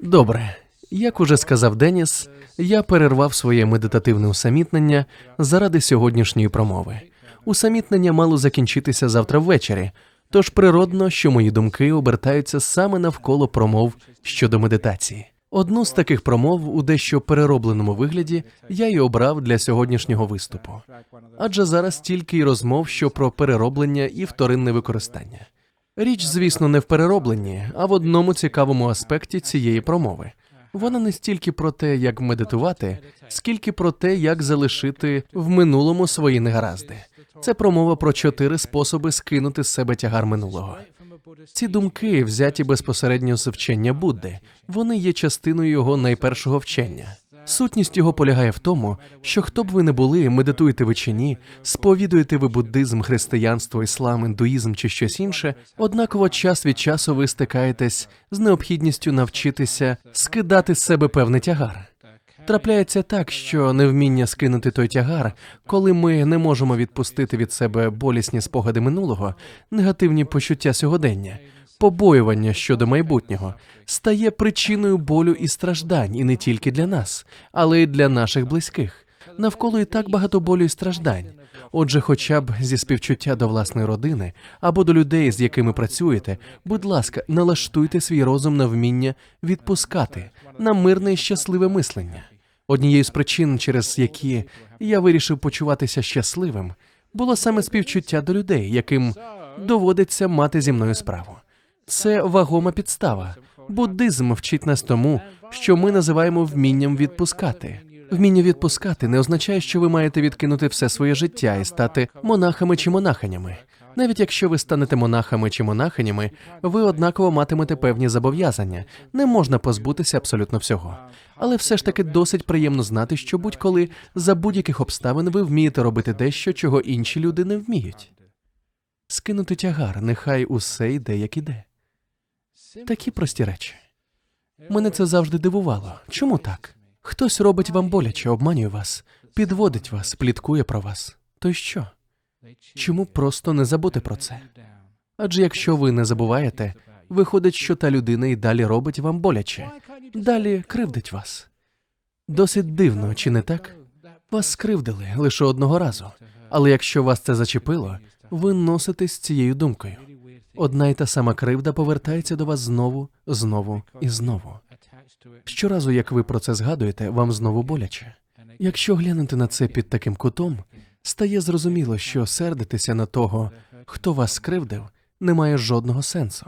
Добре. Як уже сказав Деніс, я перервав своє медитативне усамітнення заради сьогоднішньої промови. Усамітнення мало закінчитися завтра ввечері, тож природно, що мої думки обертаються саме навколо промов щодо медитації. Одну з таких промов у дещо переробленому вигляді я й обрав для сьогоднішнього виступу. Адже зараз тільки й розмов, що про перероблення і вторинне використання. Річ, звісно, не в переробленні, а в одному цікавому аспекті цієї промови. Вона не стільки про те, як медитувати, скільки про те, як залишити в минулому свої негаразди. Це промова про 4 способи скинути з себе тягар минулого. Ці думки взяті безпосередньо з вчення Будди. Вони є частиною його найпершого вчення. Сутність його полягає в тому, що хто б ви не були, медитуєте ви чи ні, сповідуєте ви буддизм, християнство, іслам, індуїзм чи щось інше, однаково час від часу ви стикаєтесь з необхідністю навчитися скидати з себе певний тягар. Трапляється так, що невміння скинути той тягар, коли ми не можемо відпустити від себе болісні спогади минулого, негативні почуття сьогодення, побоювання щодо майбутнього, стає причиною болю і страждань, і не тільки для нас, але й для наших близьких. Навколо і так багато болю і страждань. Отже, хоча б зі співчуття до власної родини або до людей, з якими працюєте, будь ласка, налаштуйте свій розум на вміння відпускати, на мирне і щасливе мислення. Однією з причин, через які я вирішив почуватися щасливим, було саме співчуття до людей, яким доводиться мати зі мною справу. Це вагома підстава. Буддизм вчить нас тому, що ми називаємо вмінням відпускати. Вміння відпускати не означає, що ви маєте відкинути все своє життя і стати монахами чи монахинями. Навіть якщо ви станете монахами чи монахинями, ви однаково матимете певні зобов'язання. Не можна позбутися абсолютно всього. Але все ж таки досить приємно знати, що будь-коли за будь-яких обставин ви вмієте робити дещо, чого інші люди не вміють. Скинути тягар, нехай усе йде, як іде. Такі прості речі. Мене це завжди дивувало. Чому так? Хтось робить вам боляче, обманює вас, підводить вас, пліткує про вас. То й що? Чому просто не забути про це? Адже якщо ви не забуваєте, виходить, що та людина і далі робить вам боляче, далі кривдить вас. Досить дивно, чи не так? Вас скривдили лише одного разу, але якщо вас це зачепило, ви носитесь з цією думкою. Одна й та сама кривда повертається до вас знову, знову і знову. Щоразу, як ви про це згадуєте, вам знову боляче. Якщо глянути на це під таким кутом, стає зрозуміло, що сердитися на того, хто вас скривдив, не має жодного сенсу.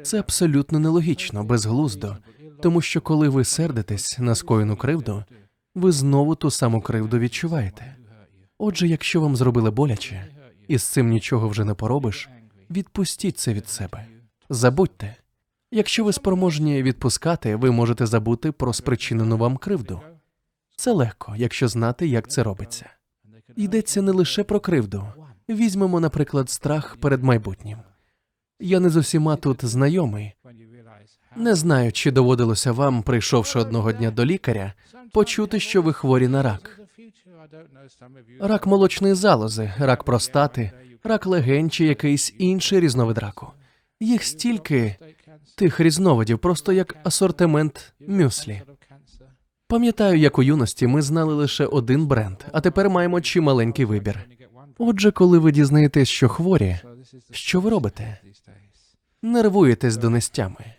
Це абсолютно нелогічно, безглуздо, тому що коли ви сердитесь на скоєну кривду, ви знову ту саму кривду відчуваєте. Отже, якщо вам зробили боляче, і з цим нічого вже не поробиш, відпустіть це від себе. Забудьте. Якщо ви спроможні відпускати, ви можете забути про спричинену вам кривду. Це легко, якщо знати, як це робиться. Йдеться не лише про кривду. Візьмемо, наприклад, страх перед майбутнім. Я не з усіма тут знайомий. Не знаю, чи доводилося вам, прийшовши одного дня до лікаря, почути, що ви хворі на рак. Рак молочної залози, рак простати, рак легень чи якийсь інший різновид раку. Їх стільки тих різновидів, просто як асортимент мюслі. Пам'ятаю, як у юності ми знали лише один бренд, а тепер маємо чималенький вибір. Отже, коли ви дізнаєтесь, що хворі, що ви робите? Нервуєтесь донестями.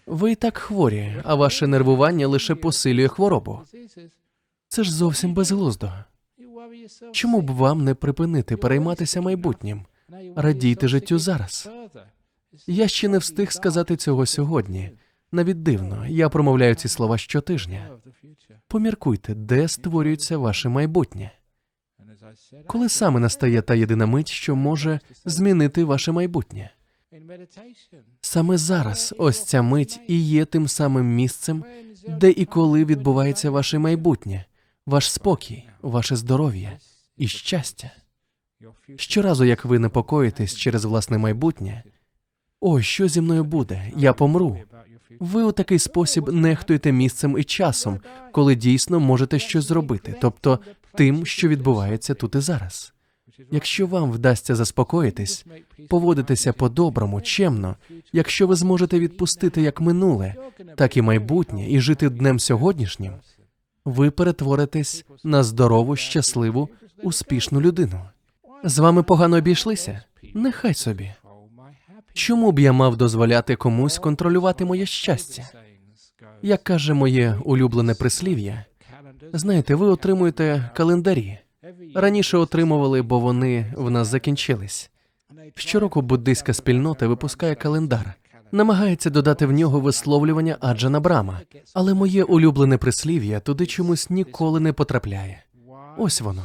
Ви і так хворі, а ваше нервування лише посилює хворобу. Це ж зовсім безглуздо. Чому б вам не припинити перейматися майбутнім? Радійте життю зараз. Я ще не встиг сказати цього сьогодні. Навіть дивно, я промовляю ці слова щотижня. Поміркуйте, де створюється ваше майбутнє. Коли саме настає та єдина мить, що може змінити ваше майбутнє? Саме зараз ось ця мить і є тим самим місцем, де і коли відбувається ваше майбутнє, ваш спокій, ваше здоров'я і щастя. Щоразу, як ви непокоїтесь через власне майбутнє, «Ой, що зі мною буде? Я помру». Ви у такий спосіб нехтуєте місцем і часом, коли дійсно можете щось зробити, тобто тим, що відбувається тут і зараз. Якщо вам вдасться заспокоїтись, поводитися по-доброму, чемно, якщо ви зможете відпустити як минуле, так і майбутнє, і жити днем сьогоднішнім, ви перетворитесь на здорову, щасливу, успішну людину. З вами погано обійшлися? Нехай собі. Чому б я мав дозволяти комусь контролювати моє щастя? Як каже моє улюблене прислів'я, знаєте, ви отримуєте календарі. Раніше отримували, бо вони в нас закінчились. Щороку буддийська спільнота випускає календар, намагається додати в нього висловлювання Аджана Брама, але моє улюблене прислів'я туди чомусь ніколи не потрапляє. Ось воно.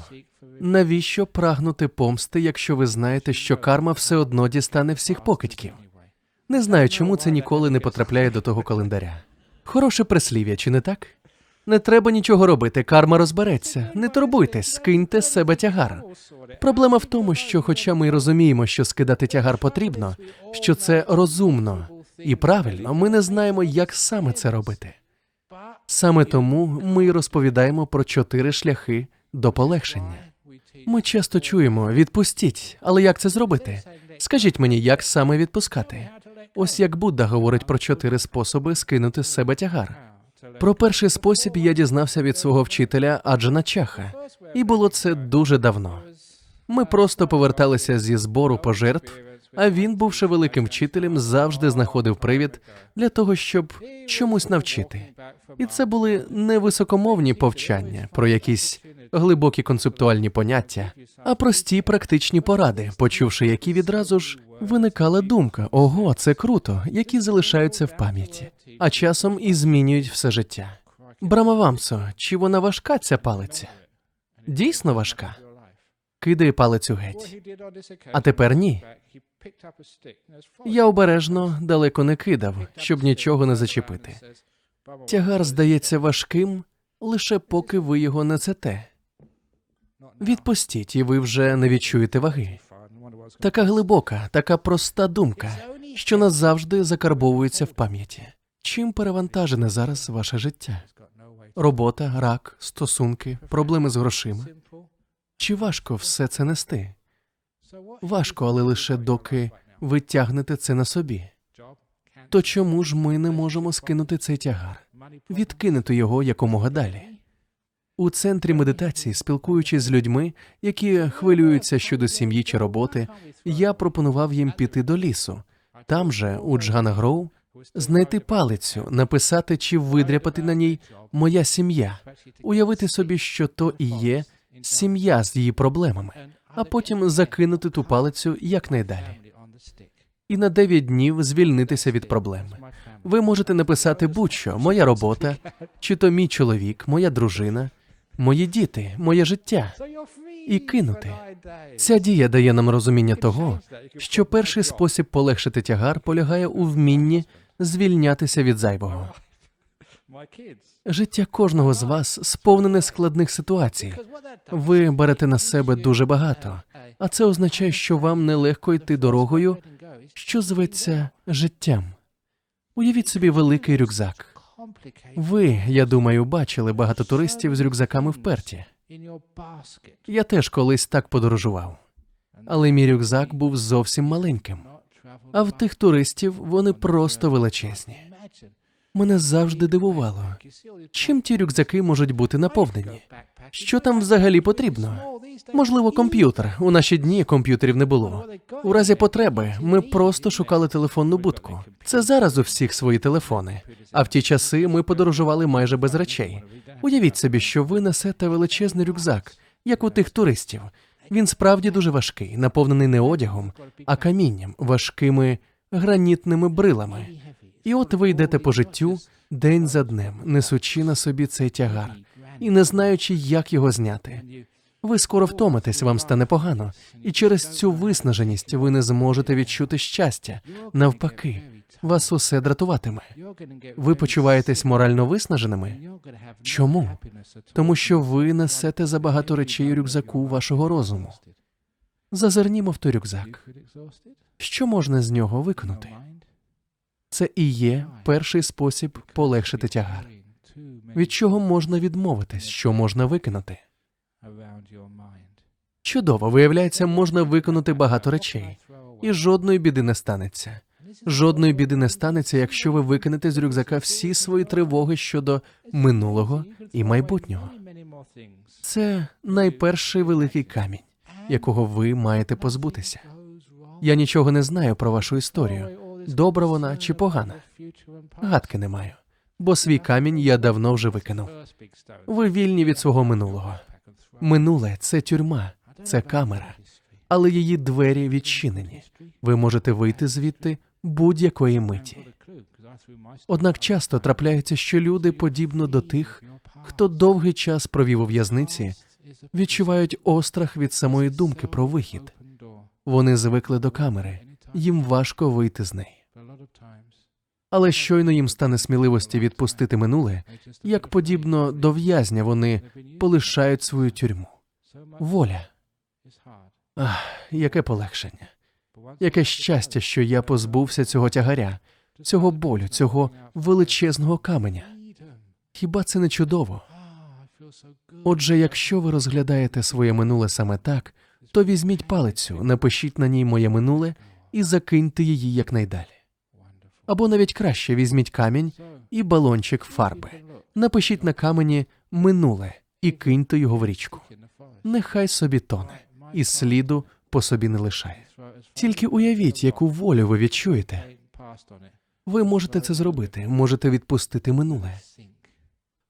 Навіщо прагнути помсти, якщо ви знаєте, що карма все одно дістане всіх покидьків? Не знаю, чому це ніколи не потрапляє до того календаря. Хороше прислів'я, чи не так? Не треба нічого робити, карма розбереться. Не турбуйтесь, скиньте з себе тягар. Проблема в тому, що хоча ми й розуміємо, що скидати тягар потрібно, що це розумно і правильно, ми не знаємо, як саме це робити. Саме тому ми й розповідаємо про 4 шляхи до полегшення. Ми часто чуємо «відпустіть», але як це зробити? Скажіть мені, як саме відпускати? Ось як Будда говорить про 4 способи скинути з себе тягар. Про перший спосіб я дізнався від свого вчителя Аджана Чаха, і було це дуже давно. Ми просто поверталися зі збору пожертв, а він, бувши великим вчителем, завжди знаходив привід для того, щоб чомусь навчити. І це були не високомовні повчання про якісь глибокі концептуальні поняття, а прості практичні поради, почувши які відразу ж виникала думка «Ого, це круто», які залишаються в пам'яті, а часом і змінюють все життя. Брамавамсо, чи вона важка, ця палиця? Дійсно важка. Кидає палицю геть. А тепер ні. Я обережно далеко не кидав, щоб нічого не зачепити. Тягар здається важким, лише поки ви його несете. Відпустіть, і ви вже не відчуєте ваги. Така глибока, така проста думка, що назавжди закарбовується в пам'яті. Чим перевантажене зараз ваше життя? Робота, рак, стосунки, проблеми з грошима? Чи важко все це нести? Важко, але лише доки ви тягнете це на собі. То чому ж ми не можемо скинути цей тягар? Відкинути його якомога далі? У центрі медитації, спілкуючись з людьми, які хвилюються щодо сім'ї чи роботи, я пропонував їм піти до лісу. Там же, у Джгана-Гроу, знайти палицю, написати чи видряпати на ній «Моя сім'я», уявити собі, що то і є сім'я з її проблемами, а потім закинути ту палицю якнайдалі. І на 9 днів звільнитися від проблем. Ви можете написати будь-що «Моя робота», чи то «Мій чоловік», «Моя дружина», «Мої діти», «Моє життя» і кинути. Ця дія дає нам розуміння того, що перший спосіб полегшити тягар полягає у вмінні звільнятися від зайвого. Життя кожного з вас сповнене складних ситуацій. Ви берете на себе дуже багато, а це означає, що вам нелегко йти дорогою, що зветься життям. Уявіть собі великий рюкзак. Ви, я думаю, бачили багато туристів з рюкзаками вперті. Я теж колись так подорожував. Але мій рюкзак був зовсім маленьким. А в тих туристів вони просто величезні. Мене завжди дивувало, чим ті рюкзаки можуть бути наповнені? Що там взагалі потрібно? Можливо, комп'ютер. У наші дні комп'ютерів не було. У разі потреби ми просто шукали телефонну будку. Це зараз у всіх свої телефони. А в ті часи ми подорожували майже без речей. Уявіть собі, що ви несете величезний рюкзак, як у тих туристів. Він справді дуже важкий, наповнений не одягом, а камінням, важкими гранітними брилами. І от ви йдете по життю день за днем, несучи на собі цей тягар і не знаючи, як його зняти. Ви скоро втомитесь, вам стане погано, і через цю виснаженість ви не зможете відчути щастя. Навпаки, вас усе дратуватиме. Ви почуваєтесь морально виснаженими? Чому? Тому що ви несете забагато речей у рюкзаку вашого розуму. Зазирнімо в той рюкзак. Що можна з нього виконати? Це і є перший спосіб полегшити тягар. Від чого можна відмовитись, що можна викинути? Чудово, виявляється, можна виконати багато речей. І жодної біди не станеться. Жодної біди не станеться, якщо ви викинете з рюкзака всі свої тривоги щодо минулого і майбутнього. Це найперший великий камінь, якого ви маєте позбутися. Я нічого не знаю про вашу історію, добра вона чи погана. Гадки не маю, бо свій камінь я давно вже викинув. Ви вільні від свого минулого. Минуле – це тюрма, це камера, але її двері відчинені. Ви можете вийти звідти будь-якої миті. Однак часто трапляється, що люди, подібно до тих, хто довгий час провів у в'язниці, відчувають острах від самої думки про вихід. Вони звикли до камери, їм важко вийти з неї. Але щойно їм стане сміливості відпустити минуле, як подібно до в'язня вони полишають свою тюрму. Воля. Ах, яке полегшення. Яке щастя, що я позбувся цього тягаря, цього болю, цього величезного каменя. Хіба це не чудово? Отже, якщо ви розглядаєте своє минуле саме так, то візьміть палицю, напишіть на ній «Моє минуле» і закиньте її якнайдалі. Або навіть краще, візьміть камінь і балончик фарби. Напишіть на камені «Минуле» і киньте його в річку. Нехай собі тоне, і сліду по собі не лишає. Тільки уявіть, яку волю ви відчуєте. Ви можете це зробити, можете відпустити минуле.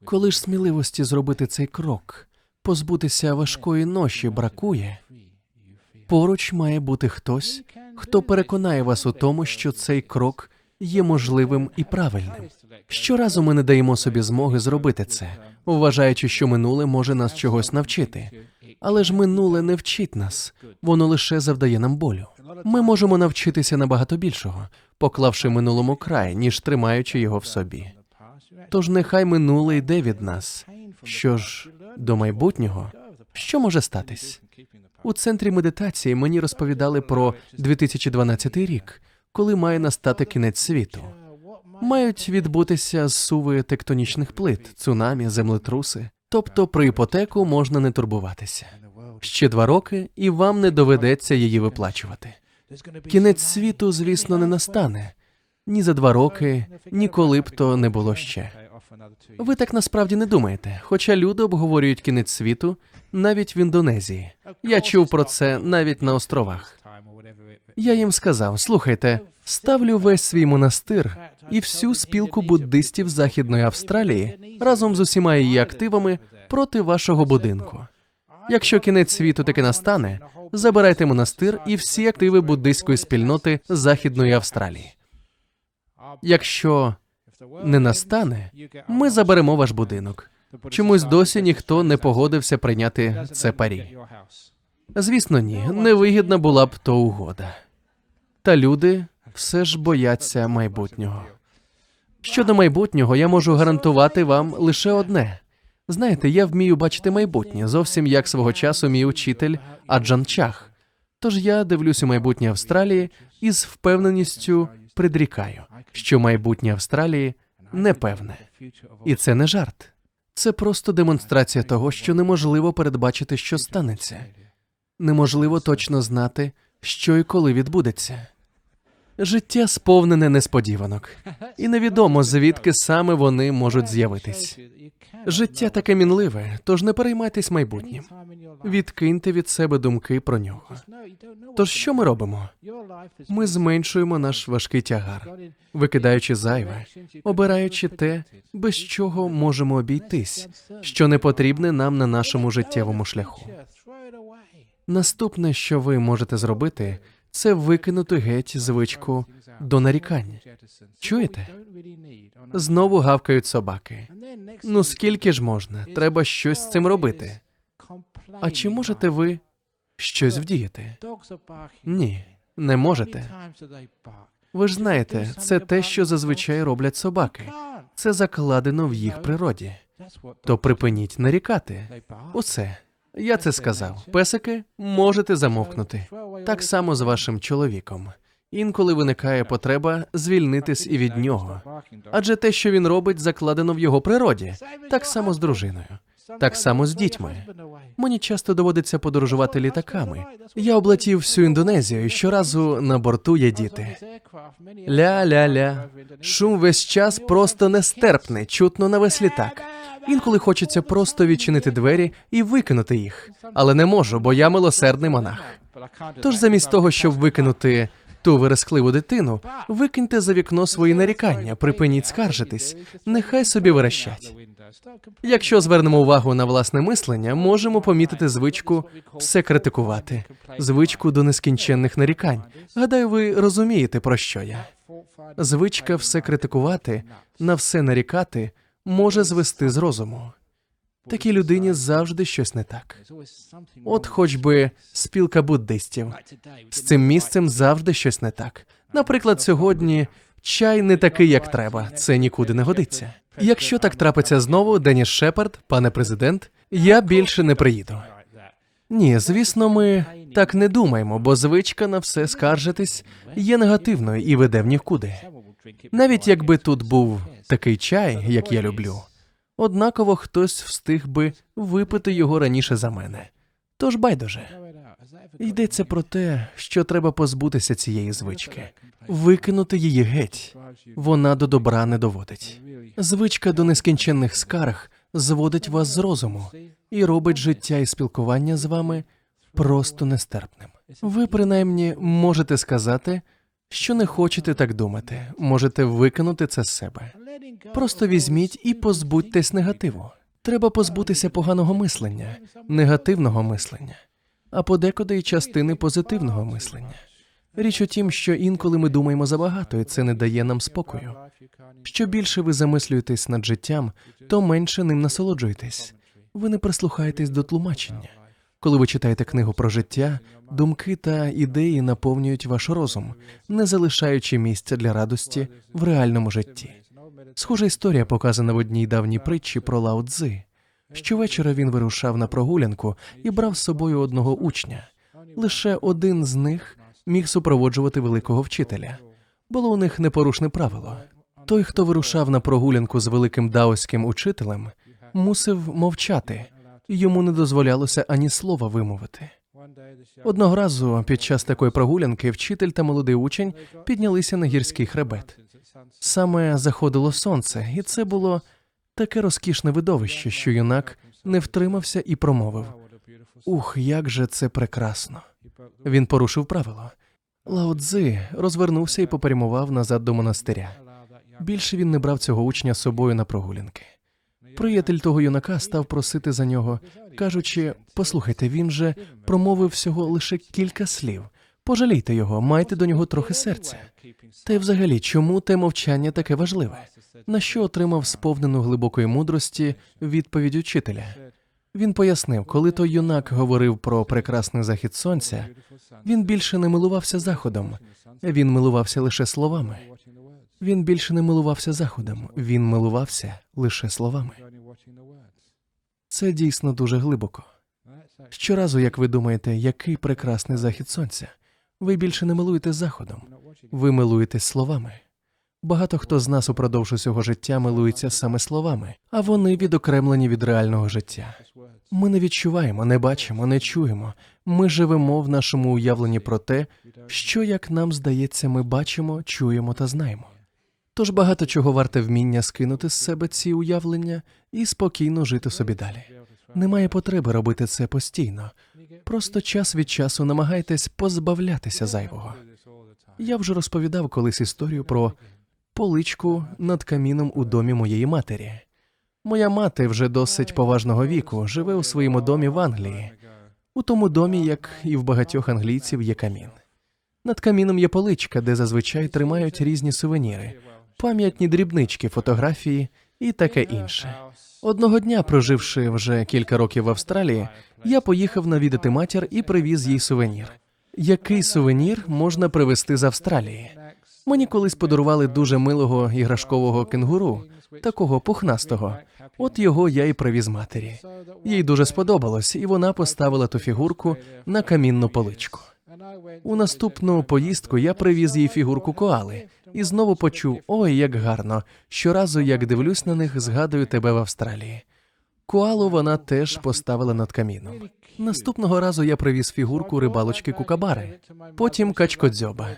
Коли ж сміливості зробити цей крок, позбутися важкої ноші бракує, поруч має бути хтось, хто переконає вас у тому, що цей крок є можливим і правильним. Щоразу ми не даємо собі змоги зробити це, вважаючи, що минуле може нас чогось навчити. Але ж минуле не вчить нас, воно лише завдає нам болю. Ми можемо навчитися набагато більшого, поклавши минулому край, ніж тримаючи його в собі. Тож нехай минуле йде від нас. Що ж, до майбутнього, що може статись? У центрі медитації мені розповідали про 2012 рік, коли має настати кінець світу. Мають відбутися зсуви тектонічних плит, цунамі, землетруси. Тобто про іпотеку можна не турбуватися. Ще 2 роки, і вам не доведеться її виплачувати. Кінець світу, звісно, не настане. Ні за 2 роки, ні коли б то не було ще. Ви так насправді не думаєте, хоча люди обговорюють кінець світу навіть в Індонезії. Я чув про це навіть на островах. Я їм сказав, слухайте, ставлю весь свій монастир і всю спілку буддистів Західної Австралії разом з усіма її активами проти вашого будинку. Якщо кінець світу таки настане, забирайте монастир і всі активи буддистської спільноти Західної Австралії. Якщо не настане, ми заберемо ваш будинок. Чомусь досі ніхто не погодився прийняти це парі. Звісно, ні, невигідна була б то угода. Та люди все ж бояться майбутнього. Щодо майбутнього, я можу гарантувати вам лише одне. Знаєте, я вмію бачити майбутнє, зовсім як свого часу мій учитель Аджан Чах. Тож я дивлюсь у майбутнє Австралії і з впевненістю предрікаю, що майбутнє Австралії непевне. І це не жарт. Це просто демонстрація того, що неможливо передбачити, що станеться. Неможливо точно знати, що і коли відбудеться. Життя сповнене несподіванок. І невідомо, звідки саме вони можуть з'явитись. Життя таке мінливе, тож не переймайтесь майбутнім. Відкиньте від себе думки про нього. Тож що ми робимо? Ми зменшуємо наш важкий тягар, викидаючи зайве, обираючи те, без чого можемо обійтись, що не потрібне нам на нашому життєвому шляху. Наступне, що ви можете зробити, це викинути геть звичку до нарікань. Чуєте? Знову гавкають собаки. Ну скільки ж можна? Треба щось з цим робити. А чи можете ви щось вдіяти? Ні, не можете. Ви ж знаєте, це те, що зазвичай роблять собаки. Це закладено в їх природі. То припиніть нарікати. Усе. Я це сказав. Песики, можете замовкнути. Так само з вашим чоловіком. Інколи виникає потреба звільнитись і від нього. Адже те, що він робить, закладено в його природі. Так само з дружиною. Так само з дітьми. Мені часто доводиться подорожувати літаками. Я облетів всю Індонезію, і щоразу на борту є діти. Ля-ля-ля. Шум весь час просто нестерпний, чутно на весь літак. Інколи хочеться просто відчинити двері і викинути їх. Але не можу, бо я милосердний монах. Тож замість того, щоб викинути ту верескливу дитину, викиньте за вікно свої нарікання, припиніть скаржитись, нехай собі верещать. Якщо звернемо увагу на власне мислення, можемо помітити звичку все критикувати, звичку до нескінченних нарікань. Гадаю, ви розумієте, про що я. Звичка все критикувати, на все нарікати може звести з розуму. Такій людині завжди щось не так. От хоч би спілка буддистів. З цим місцем завжди щось не так. Наприклад, сьогодні чай не такий, як треба. Це нікуди не годиться. Якщо так трапиться знову, Деніс Шепард, пане президент, я більше не приїду. Ні, звісно, ми так не думаємо, бо звичка на все скаржитись є негативною і веде в нікуди. Навіть якби тут був такий чай, як я люблю, однаково хтось встиг би випити його раніше за мене. Тож байдуже. Йдеться про те, що треба позбутися цієї звички. Викинути її геть. Вона до добра не доводить. Звичка до нескінченних скарг зводить вас з розуму і робить життя і спілкування з вами просто нестерпним. Ви, принаймні, можете сказати, що не хочете так думати, можете викинути це з себе. Просто візьміть і позбудьтесь негативу. Треба позбутися поганого мислення, негативного мислення, а подекуди й частини позитивного мислення. Річ у тім, що інколи ми думаємо забагато, і це не дає нам спокою. Що більше ви замислюєтесь над життям, то менше ним насолоджуєтесь. Ви не прислухаєтесь до тлумачення. Коли ви читаєте книгу про життя, думки та ідеї наповнюють ваш розум, не залишаючи місця для радості в реальному житті. Схожа історія показана в одній давній притчі про Лао Цзи. Щовечора він вирушав на прогулянку і брав з собою одного учня. Лише один з них міг супроводжувати великого вчителя. Було у них непорушне правило. Той, хто вирушав на прогулянку з великим даоським учителем, мусив мовчати. Йому не дозволялося ані слова вимовити. Одного разу під час такої прогулянки вчитель та молодий учень піднялися на гірський хребет. Саме заходило сонце, і це було таке розкішне видовище, що юнак не втримався і промовив: «Ух, як же це прекрасно!» Він порушив правило. Лао Цзи розвернувся і попрямував назад до монастиря. Більше він не брав цього учня з собою на прогулянки. Приятель того юнака став просити за нього, кажучи: «Послухайте, він же промовив всього лише кілька слів. Пожалійте його, майте до нього трохи серця. Та й взагалі, чому те мовчання таке важливе?» На що отримав сповнену глибокої мудрості відповідь учителя. Він пояснив, коли той юнак говорив про прекрасний захід сонця, він більше не милувався заходом, він милувався лише словами. Він більше не милувався заходом, він милувався лише словами. Це дійсно дуже глибоко. Щоразу, як ви думаєте, який прекрасний захід сонця, ви більше не милуєтесь заходом, ви милуєтесь словами. Багато хто з нас упродовж усього життя милується саме словами, а вони відокремлені від реального життя. Ми не відчуваємо, не бачимо, не чуємо. Ми живемо в нашому уявленні про те, що, як нам здається, ми бачимо, чуємо та знаємо. Тож багато чого варте вміння скинути з себе ці уявлення і спокійно жити собі далі. Немає потреби робити це постійно. Просто час від часу намагайтесь позбавлятися зайвого. Я вже розповідав колись історію про поличку над каміном у домі моєї матері. Моя мати вже досить поважного віку, живе у своєму домі в Англії. У тому домі, як і в багатьох англійців, є камін. Над каміном є поличка, де зазвичай тримають різні сувеніри, пам'ятні дрібнички, фотографії і таке інше. Одного дня, проживши вже кілька років в Австралії, я поїхав навідати матір і привіз їй сувенір. Який сувенір можна привезти з Австралії? Мені колись подарували дуже милого іграшкового кенгуру, такого пухнастого. От його я і привіз матері. Їй дуже сподобалось, і вона поставила ту фігурку на камінну поличку. У наступну поїздку я привіз їй фігурку коали і знову почув: «Ой, як гарно! Щоразу, як дивлюсь на них, згадую тебе в Австралії». Коалу вона теж поставила над каміном. Наступного разу я привіз фігурку рибалочки Кукабари, потім качкодзьоба.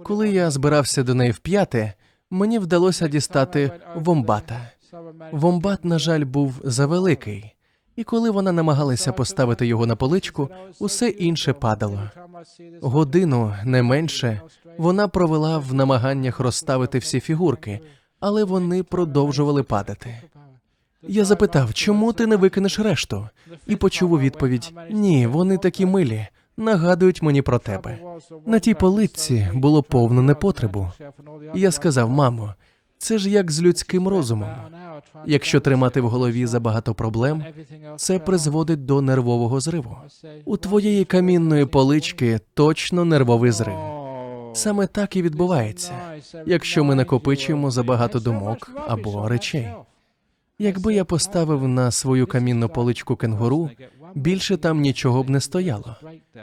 Коли я збирався до неї вп'яти, мені вдалося дістати вомбата. Вомбат, на жаль, був завеликий, і коли вона намагалася поставити його на поличку, усе інше падало. Годину, не менше, вона провела в намаганнях розставити всі фігурки, але вони продовжували падати. Я запитав, чому ти не викинеш решту? І почув у відповідь, ні, вони такі милі, нагадують мені про тебе. На тій поличці було повно непотребу. І я сказав, мамо, це ж як з людським розумом. Якщо тримати в голові забагато проблем, це призводить до нервового зриву. У твоєї камінної полички точно нервовий зрив. Саме так і відбувається, якщо ми накопичуємо забагато думок або речей. Якби я поставив на свою камінну поличку кенгуру, більше там нічого б не стояло.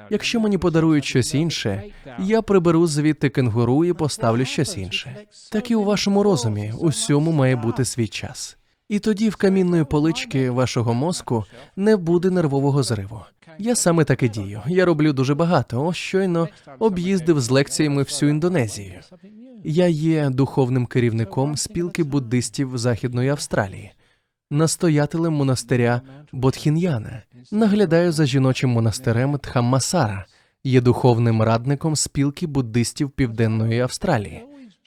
Якщо мені подарують щось інше, я приберу звідти кенгуру і поставлю щось інше. Так і у вашому розумі, усьому має бути свій час. І тоді в камінної полички вашого мозку не буде нервового зриву. Я саме так і дію. Я роблю дуже багато. Ось щойно об'їздив з лекціями всю Індонезію. Я є духовним керівником спілки буддистів Західної Австралії, настоятелем монастиря Бодхін'яна, наглядаю за жіночим монастирем Дхаммасара, є духовним радником спілки буддистів Південної Австралії,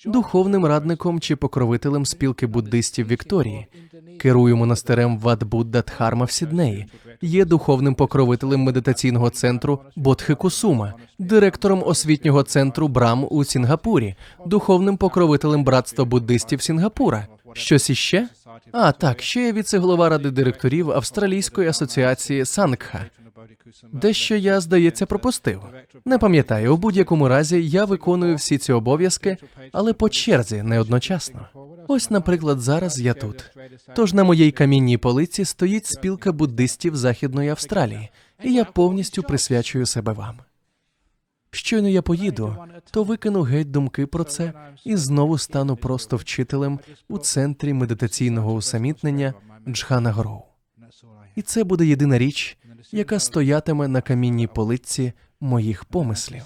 духовним радником чи покровителем спілки буддистів Вікторії, керую монастирем Ват-Будда Дхарма в Сіднеї, є духовним покровителем медитаційного центру Бодхи-Кусума, директором освітнього центру Брам у Сінгапурі, духовним покровителем братства буддистів Сінгапура. Щось іще? Так, ще я віце-голова ради директорів Австралійської асоціації Сангха. Дещо я, здається, пропустив. Не пам'ятаю, у будь-якому разі я виконую всі ці обов'язки, але по черзі, не одночасно. Ось, наприклад, зараз я тут. Тож на моїй камінній полиці стоїть спілка буддистів Західної Австралії, і я повністю присвячую себе вам. Щойно я поїду, то викину геть думки про це і знову стану просто вчителем у центрі медитаційного усамітнення Джхана Гроу. І це буде єдина річ, яка стоятиме на камінній полиці моїх помислів.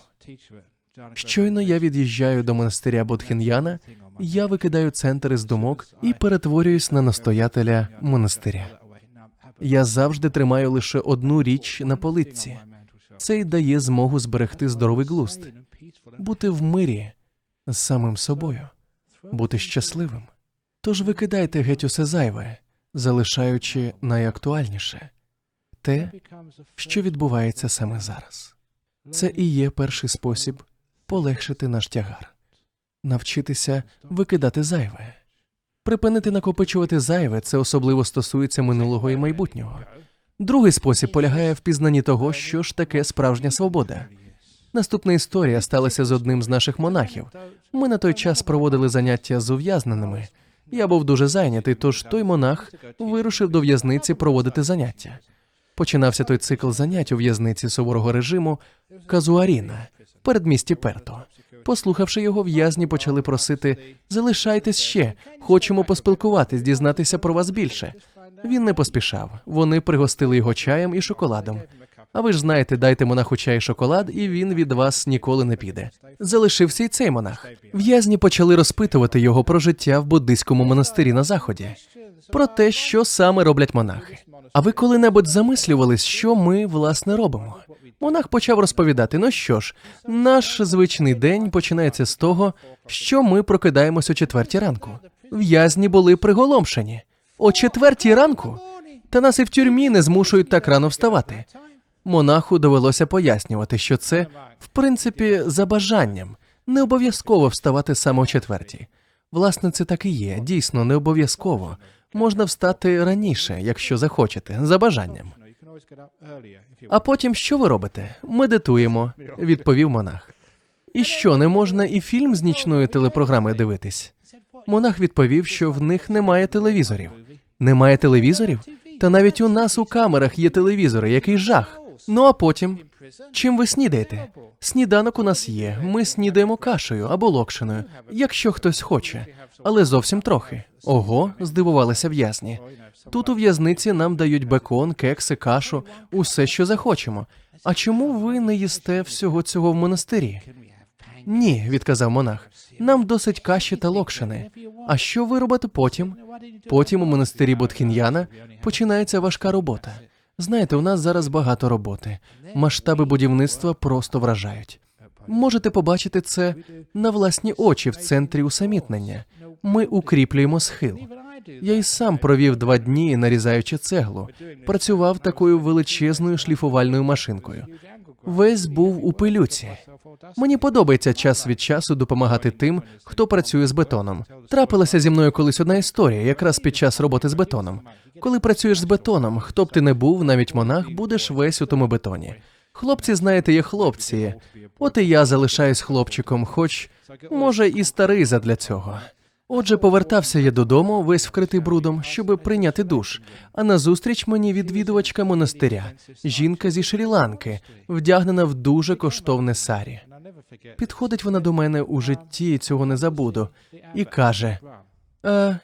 Щойно я від'їжджаю до монастиря Бодхін'яна, я викидаю центр із думок і перетворююсь на настоятеля монастиря. Я завжди тримаю лише одну річ на полиці. Це й дає змогу зберегти здоровий глузд, бути в мирі з самим собою, бути щасливим. Тож викидайте геть усе зайве, залишаючи найактуальніше – те, що відбувається саме зараз. Це і є перший спосіб полегшити наш тягар. Навчитися викидати зайве. Припинити накопичувати зайве – це особливо стосується минулого і майбутнього. Другий спосіб полягає в пізнанні того, що ж таке справжня свобода. Наступна історія сталася з одним з наших монахів. Ми на той час проводили заняття з ув'язненими. Я був дуже зайнятий, тож той монах вирушив до в'язниці проводити заняття. Починався той цикл занять у в'язниці суворого режиму Казуаріна в передмісті Перто. Послухавши його, в'язні почали просити «Залишайтесь ще, хочемо поспілкуватись, дізнатися про вас більше». Він не поспішав. Вони пригостили його чаєм і шоколадом. А ви ж знаєте, дайте монаху чай і шоколад, і він від вас ніколи не піде. Залишився й цей монах. В'язні почали розпитувати його про життя в буддийському монастирі на Заході, про те, що саме роблять монахи. А ви коли-небудь замислювались, що ми, власне, робимо? Монах почав розповідати, ну що ж, наш звичний день починається з того, що ми прокидаємось о 4 ранку. В'язні були приголомшені. О 4 ранку? Та нас і в тюрмі не змушують так рано вставати. Монаху довелося пояснювати, що це, в принципі, за бажанням. Не обов'язково вставати саме о 4. Власне, це так і є. Дійсно, не обов'язково. Можна встати раніше, якщо захочете, за бажанням. А потім що ви робите? Медитуємо, відповів монах. І що, не можна і фільм з нічної телепрограми дивитись? Монах відповів, що в них немає телевізорів. Немає телевізорів? Та навіть у нас у камерах є телевізори, який жах. Ну а потім Чим ви снідаєте? Сніданок у нас є. Ми снідаємо кашею або локшиною, якщо хтось хоче. Але зовсім трохи. Ого, здивувалися в'язні. Тут у в'язниці нам дають бекон, кекси, кашу, усе, що захочемо. А чому ви не їсте всього цього в монастирі? Ні, відказав монах. Нам досить каші та локшини. А що ви робите потім? Потім у монастирі Бодхін'яна починається важка робота. Знаєте, у нас зараз багато роботи. Масштаби будівництва просто вражають. Можете побачити це на власні очі в центрі усамітнення. Ми укріплюємо схил. Я й сам провів 2 дні, нарізаючи цеглу. Працював такою величезною шліфувальною машинкою. Весь був у пилюці. Мені подобається час від часу допомагати тим, хто працює з бетоном. Трапилася зі мною колись одна історія, якраз під час роботи з бетоном. Коли працюєш з бетоном, хто б ти не був, навіть монах, будеш весь у тому бетоні. Хлопці, знаєте, є хлопці. От і я залишаюсь хлопчиком, хоч, може, і старий задля цього. Отже, повертався я додому, весь вкритий брудом, щоби прийняти душ. А назустріч мені відвідувачка монастиря, жінка зі Шрі-Ланки, вдягнена в дуже коштовне сарі. Підходить вона до мене у житті, цього не забуду, і каже: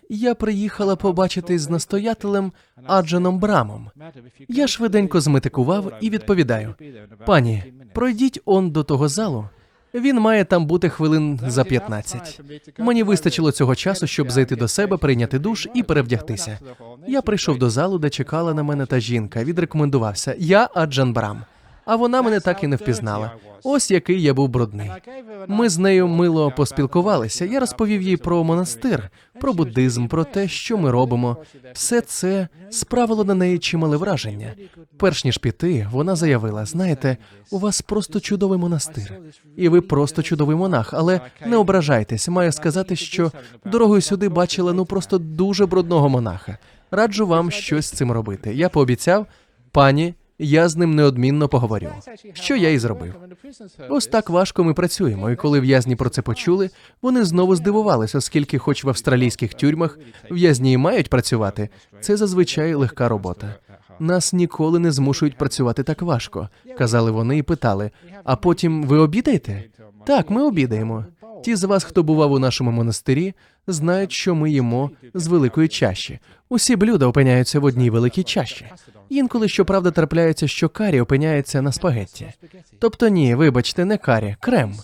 я приїхала побачитись з настоятелем Аджаном Брамом. Я швиденько зметикував і відповідаю: пані, пройдіть он до того залу. Він має там бути хвилин за 15. Мені вистачило цього часу, щоб зайти до себе, прийняти душ і перевдягтися. Я прийшов до залу, де чекала на мене та жінка, відрекомендувався: я Аджан Брам. А вона мене так і не впізнала. Ось який я був брудний. Ми з нею мило поспілкувалися. Я розповів їй про монастир, про буддизм, про те, що ми робимо. Все це справило на неї чимале враження. Перш ніж піти, вона заявила: знаєте, у вас просто чудовий монастир. І ви просто чудовий монах, але не ображайтесь, маю сказати, що дорогою сюди бачила просто дуже брудного монаха. Раджу вам щось з цим робити. Я пообіцяв: пані, я з ним неодмінно поговорю. Що я і зробив. Ось так важко ми працюємо, і коли в'язні про це почули, вони знову здивувалися, оскільки хоч в австралійських тюрмах в'язні і мають працювати, це зазвичай легка робота. Нас ніколи не змушують працювати так важко, казали вони і питали: а потім ви обідаєте? Так, ми обідаємо. Ті з вас, хто бував у нашому монастирі, знають, що ми їмо з великої чаші. Усі блюда опиняються в одній великій чаші. Інколи, щоправда, трапляється, що карі опиняється на спагетті. Тобто ні, вибачте, не карі, крем.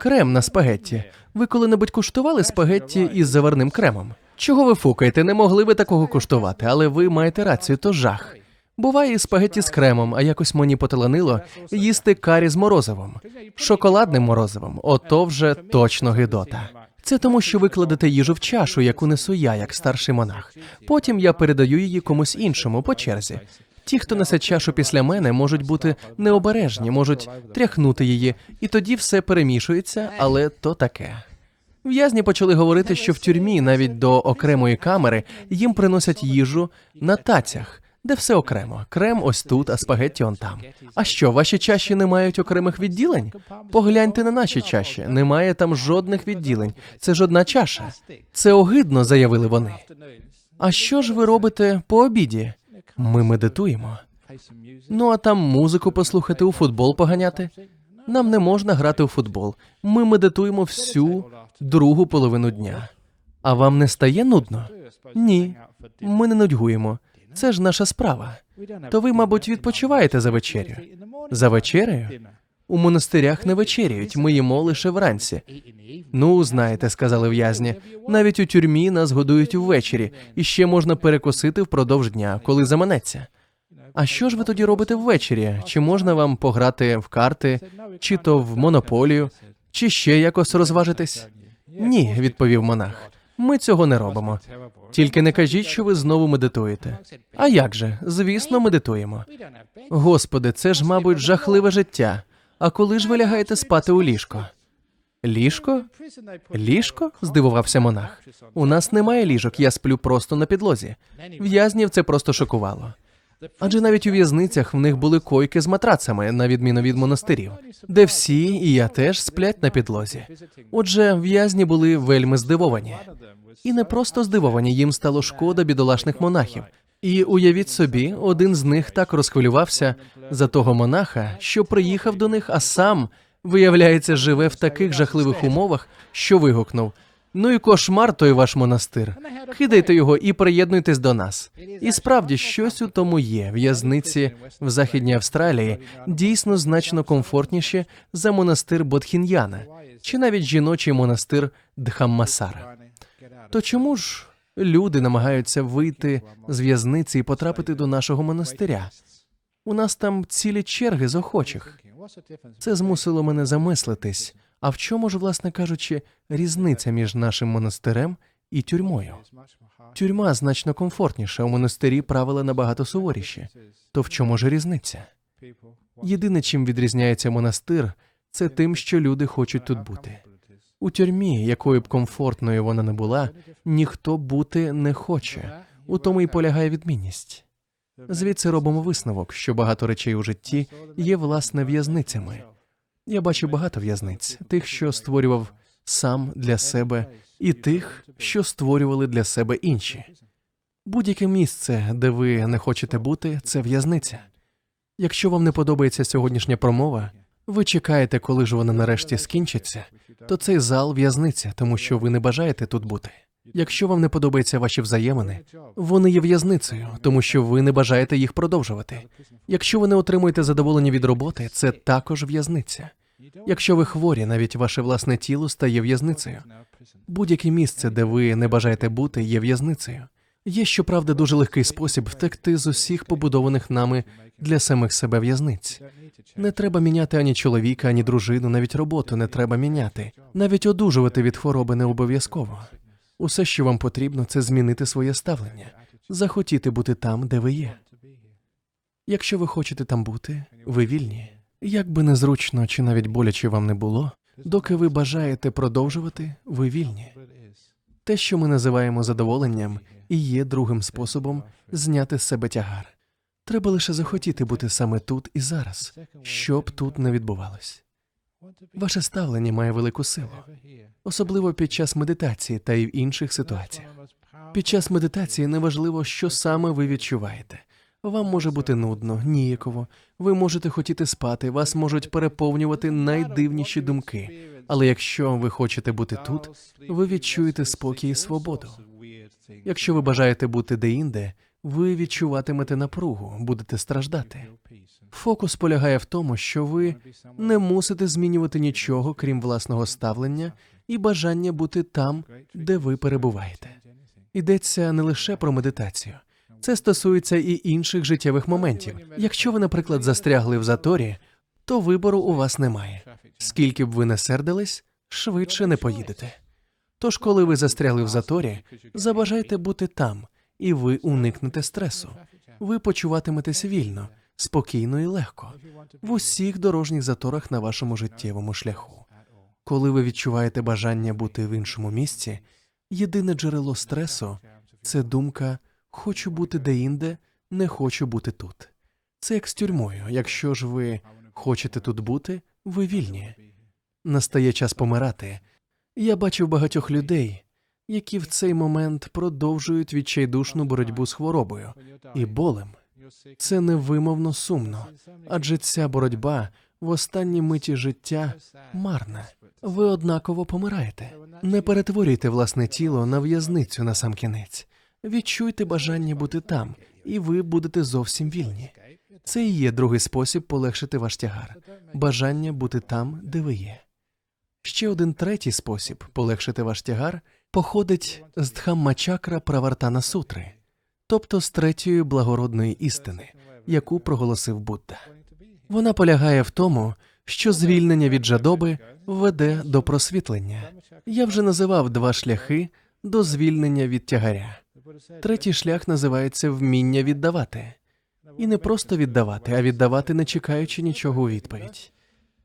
Крем на спагетті. Ви коли-небудь куштували спагетті із заварним кремом? Чого ви фукаєте? Не могли ви такого куштувати, але ви маєте рацію, то жах. Буває і спагетті з кремом, а якось мені поталанило їсти карі з морозивом. Шоколадним морозивом. Ото вже точно гидота. Це тому, що ви кладете їжу в чашу, яку несу я, як старший монах. Потім я передаю її комусь іншому по черзі. Ті, хто несе чашу після мене, можуть бути необережні, можуть тряхнути її, і тоді все перемішується, але то таке. В'язні почали говорити, що в тюрмі, навіть до окремої камери, їм приносять їжу на тацях, де все окремо. Крем ось тут, а спагетті он там. А що, ваші чаші не мають окремих відділень? Погляньте на наші чаші. Немає там жодних відділень. Це ж одна чаша. Це огидно, заявили вони. А що ж ви робите по обіді? Ми медитуємо. Ну, а там музику послухати, у футбол поганяти? Нам не можна грати у футбол. Ми медитуємо всю другу половину дня. А вам не стає нудно? Ні. Ми не нудьгуємо. Це ж наша справа. То ви, мабуть, відпочиваєте за вечерю? За вечерею? У монастирях не вечеряють, ми їмо лише вранці. Ну, знаєте, сказали в'язні, навіть у тюрмі нас годують ввечері, і ще можна перекусити впродовж дня, коли заманеться. А що ж ви тоді робите ввечері? Чи можна вам пограти в карти, чи то в монополію, чи ще якось розважитись? Ні, відповів монах. Ми цього не робимо. Тільки не кажіть, що ви знову медитуєте. А як же? Звісно, медитуємо. Господи, це ж, мабуть, жахливе життя. А коли ж ви лягаєте спати у ліжко? Ліжко? Ліжко? Здивувався монах. У нас немає ліжок, я сплю просто на підлозі. В'язнів це просто шокувало. Адже навіть у в'язницях в них були койки з матрацами, на відміну від монастирів, де всі, і я теж, сплять на підлозі. Отже, в'язні були вельми здивовані. І не просто здивовані, їм стало шкода бідолашних монахів. І уявіть собі, один з них так розхвилювався за того монаха, що приїхав до них, а сам, виявляється, живе в таких жахливих умовах, що вигукнув: «Ну і кошмар той ваш монастир. Кидайте його і приєднуйтесь до нас». І справді, щось у тому є. В'язниці в Західній Австралії дійсно значно комфортніші за монастир Бодхін'яна, чи навіть жіночий монастир Дхаммасара. То чому ж люди намагаються вийти з в'язниці і потрапити до нашого монастиря? У нас там цілі черги з охочих. Це змусило мене замислитись. А в чому ж, власне кажучи, різниця між нашим монастирем і тюрмою? Тюрма значно комфортніша, у монастирі правила набагато суворіші. То в чому ж різниця? Єдине, чим відрізняється монастир, це тим, що люди хочуть тут бути. У тюрмі, якою б комфортною вона не була, ніхто бути не хоче. У тому й полягає відмінність. Звідси робимо висновок, що багато речей у житті є, власне, в'язницями. Я бачив багато в'язниць, тих, що створював сам для себе, і тих, що створювали для себе інші. Будь-яке місце, де ви не хочете бути, це в'язниця. Якщо вам не подобається сьогоднішня промова, ви чекаєте, коли ж вона нарешті скінчиться, то цей зал – в'язниця, тому що ви не бажаєте тут бути. Якщо вам не подобаються ваші взаємини, вони є в'язницею, тому що ви не бажаєте їх продовжувати. Якщо ви не отримуєте задоволення від роботи, це також в'язниця. Якщо ви хворі, навіть ваше власне тіло стає в'язницею. Будь-яке місце, де ви не бажаєте бути, є в'язницею. Є, щоправда, дуже легкий спосіб втекти з усіх побудованих нами для самих себе в'язниць. Не треба міняти ані чоловіка, ані дружину, навіть роботу не треба міняти. Навіть одужувати від хвороби не обов'язково. Усе, що вам потрібно, це змінити своє ставлення, захотіти бути там, де ви є. Якщо ви хочете там бути, ви вільні. Як би незручно чи навіть боляче вам не було, доки ви бажаєте продовжувати, ви вільні. Те, що ми називаємо задоволенням, і є другим способом зняти з себе тягар. Треба лише захотіти бути саме тут і зараз, що б тут не відбувалось. Ваше ставлення має велику силу, особливо під час медитації та й в інших ситуаціях. Під час медитації неважливо, що саме ви відчуваєте. Вам може бути нудно, ніяково, ви можете хотіти спати, вас можуть переповнювати найдивніші думки. Але якщо ви хочете бути тут, ви відчуєте спокій і свободу. Якщо ви бажаєте бути де-інде, ви відчуватимете напругу, будете страждати. Фокус полягає в тому, що ви не мусите змінювати нічого, крім власного ставлення і бажання бути там, де ви перебуваєте. Йдеться не лише про медитацію. Це стосується і інших життєвих моментів. Якщо ви, наприклад, застрягли в заторі, то вибору у вас немає. Скільки б ви не сердились, швидше не поїдете. Тож, коли ви застрягли в заторі, забажайте бути там, і ви уникнете стресу. Ви почуватиметесь вільно, спокійно і легко в усіх дорожніх заторах на вашому життєвому шляху. Коли ви відчуваєте бажання бути в іншому місці, єдине джерело стресу – це думка «хочу бути де-інде, не хочу бути тут». Це як з тюрмою. Якщо ж ви хочете тут бути, ви вільні. Настає час помирати. Я бачив багатьох людей, які в цей момент продовжують відчайдушну боротьбу з хворобою і болем. Це невимовно сумно, адже ця боротьба в останній миті життя марна. Ви однаково помираєте. Не перетворюйте власне тіло на в'язницю насамкінець. Відчуйте бажання бути там, і ви будете зовсім вільні. Це і є другий спосіб полегшити ваш тягар – бажання бути там, де ви є. Ще один третій спосіб полегшити ваш тягар походить з Дхаммачакра Правартана Сутри, тобто з третьої благородної істини, яку проголосив Будда. Вона полягає в тому, що звільнення від жадоби веде до просвітлення. Я вже називав два шляхи до звільнення від тягаря. Третій шлях називається вміння віддавати. І не просто віддавати, а віддавати, не чекаючи нічого у відповідь.